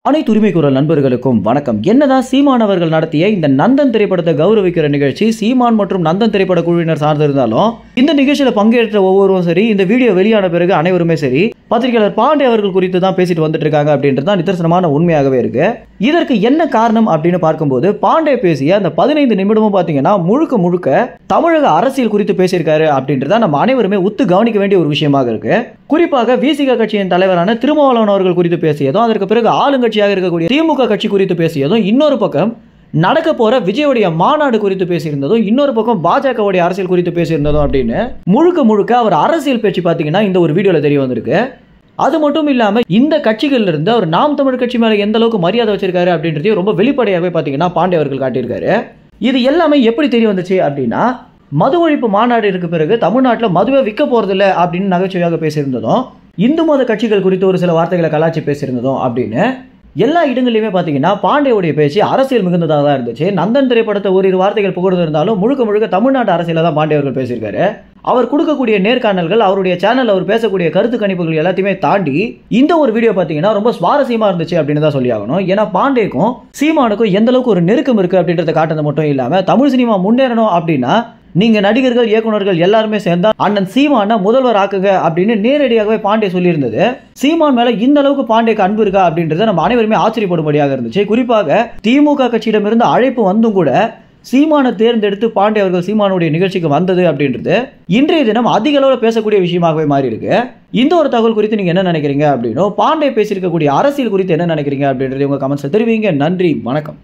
அனைத்து உரிமை குரல் நண்பர்களுக்கும் வணக்கம். என்னதான் சீமான் அவர்கள் நடத்திய இந்த நந்தன் திரைப்படத்தை கௌரவிக்கிற நிகழ்ச்சி சீமான் மற்றும் நந்தன் திரைப்பட குழுவினர் சார்ந்திருந்தாலும் இந்த நிகழ்ச்சியில பங்கேற்ற ஒவ்வொருவரும் சரி, இந்த வீடியோ வெளியான பிறகு அனைவருமே சரி, பத்திரிகையாளர் பாண்டே அவர்கள் குறித்து தான் பேசிட்டு வந்துட்டு இருக்காங்க அப்படின்றது தான் நிதர்சனமான உண்மையாகவே இருக்கு. இதற்கு என்ன காரணம் அப்படின்னு பார்க்கும்போது, பாண்டே பேசிய அந்த 15 நிமிடமும் பாத்தீங்கன்னா முழுக்க முழுக்க தமிழக அரசியல் குறித்து பேசியிருக்காரு அப்படின்றத நம்ம அனைவருமே உத்து கவனிக்க வேண்டிய ஒரு விஷயமாக இருக்கு. குறிப்பாக விசிக கட்சியின் தலைவரான திருமாவளவன் அவர்கள் குறித்து பேசியதும், அதற்கு பிறகு ஆளுங்கட்சியாக இருக்கக்கூடிய திமுக கட்சி குறித்து பேசியதும், இன்னொரு பக்கம் நடக்க போற விஜயோடைய மாநாடு குறித்து பேசியிருந்ததும், இன்னொரு பக்கம் பாஜகவுடைய அரசியல் குறித்து பேசியிருந்ததும் அப்படின்னு முழுக்க முழுக்க அவர் அரசியல் பேச்சு பாத்தீங்கன்னா இந்த ஒரு வீடியோல தெரிய வந்திருக்கு. அது மட்டும் இல்லாம இந்த கட்சிகள்ல இருந்து அவர் நாம் தமிழ் கட்சி மேல எந்த அளவுக்கு மரியாதை வச்சிருக்காரு அப்படின்றதையும் ரொம்ப வெளிப்படையாகவே பாத்தீங்கன்னா பாண்டே அவர்கள் காட்டியிருக்காரு. இது எல்லாமே எப்படி தெரிய வந்துச்சு அப்படின்னா, மது ஒழிப்பு மாநாடு இருக்கு பிறகு தமிழ்நாட்டில் மதுவை விற்க போறதில்லை அப்படின்னு நகைச்சுவையாக பேசியிருந்ததும், இந்து மத கட்சிகள் குறித்து ஒரு சில வார்த்தைகளை கலாச்சி பேசியிருந்ததும் அப்படின்னு எல்லா இடங்களிலுமே பார்த்தீங்கன்னா பாண்டேவுடைய பேச்சு அரசியல் மிகுந்ததாக தான் இருந்துச்சு. நந்தன் திரைப்படத்தை ஓரிரு வார்த்தைகள் புகழ்ந்து இருந்தாலும் முழுக்க முழுக்க தமிழ்நாட்டு அரசியல தான் பாண்டே அவர்கள் பேசியிருக்காரு. அவர் கொடுக்கக்கூடிய நேர்காணல்கள், அவருடைய சேனல், அவர் பேசக்கூடிய கருத்து கணிப்புகள் எல்லாத்தையுமே தாண்டி இந்த ஒரு வீடியோ பார்த்தீங்கன்னா ரொம்ப சுவாரஸ்யமா இருந்துச்சு அப்படின்னு தான் சொல்லி ஆகணும். ஏன்னா பாண்டேக்கும் சீமானுக்கும் எந்த அளவுக்கு ஒரு நெருக்கம் இருக்கு அப்படின்றத காட்டுறது மட்டும் இல்லாம, தமிழ் சினிமா முன்னேறணும் அப்படின்னா நீங்க நடிகர்கள், இயக்குநர்கள் எல்லாருமே சேர்ந்தா அண்ணன் சீமான முதல்வர் ஆக்குங்க அப்படின்னு நேரடியாகவே பாண்டே சொல்லியிருந்தது. சீமான் மேல இந்த அளவுக்கு பாண்டேக்கு அன்பு இருக்கா அப்படின்றத நம்ம அனைவருமே ஆச்சரியப்படும்படியாக இருந்துச்சு. குறிப்பாக திமுக கட்சியிடமிருந்து அழைப்பு வந்தும் கூட சீமானை தேர்ந்தெடுத்து பாண்டே அவர்கள் சீமானுடைய நிகழ்ச்சிக்கு வந்தது அப்படின்றது இன்றைய தினம் அதிக அளவில் பேசக்கூடிய விஷயமாகவே மாறி இருக்கு. இந்த ஒரு தகவல் குறித்து நீங்க என்ன நினைக்கிறீங்க அப்படின்னும், பாண்டே பேசியிருக்கக்கூடிய அரசியல் குறித்து என்ன நினைக்கிறீங்க அப்படின்றது உங்க கமெண்ட்ஸ் தெரிவிங்க. நன்றி, வணக்கம்.